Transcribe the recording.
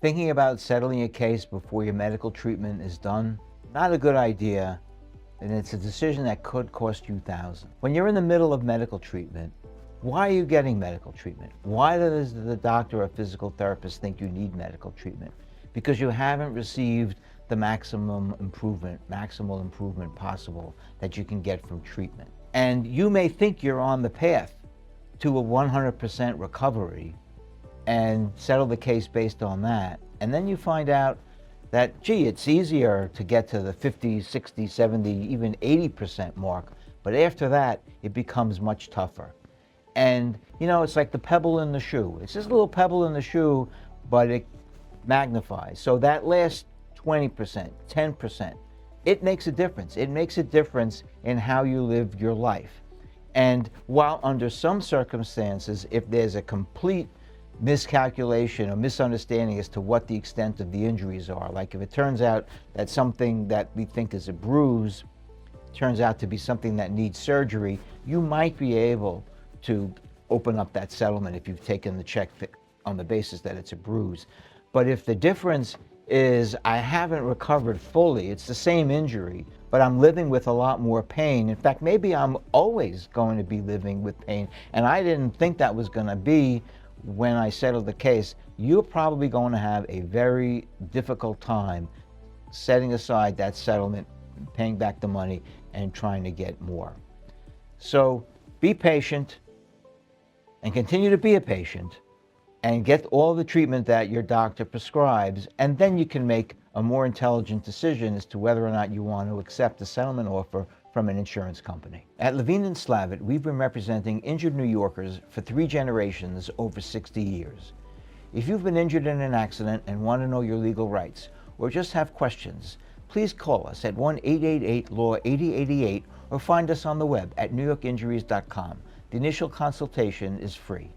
Thinking about settling a case before your medical treatment is done, not a good idea, and it's a decision that could cost you thousands. When you're in the middle of medical treatment, why are you getting medical treatment? Why does the doctor or physical therapist think you need medical treatment? Because you haven't received the maximal improvement possible that you can get from treatment. And you may think you're on the path to a 100% recovery and settle the case based on that. And then you find out that, gee, it's easier to get to the 50, 60, 70, even 80% mark. But after that, it becomes much tougher. And, you know, it's like the pebble in the shoe. It's just a little pebble in the shoe, but it magnifies. So that last 20%, 10%, it makes a difference. It makes a difference in how you live your life. And while under some circumstances, if there's a complete miscalculation or misunderstanding as to what the extent of the injuries are, like if it turns out that something that we think is a bruise turns out to be something that needs surgery, you might be able to open up that settlement if you've taken the check on the basis that it's a bruise. But if the difference is I haven't recovered fully, it's the same injury, but I'm living with a lot more pain. In fact, maybe I'm always going to be living with pain, and I didn't think that was going to be when I settled the case. You're probably going to have a very difficult time setting aside that settlement, paying back the money, and trying to get more. So be patient and continue to be a patient and get all the treatment that your doctor prescribes, and then you can make a more intelligent decision as to whether or not you want to accept a settlement offer from an insurance company. At Levine and Slavitt, we've been representing injured New Yorkers for 3 generations over 60 years. If you've been injured in an accident and want to know your legal rights, or just have questions, please call us at 1-888-LAW-8088 or find us on the web at newyorkinjuries.com. The initial consultation is free.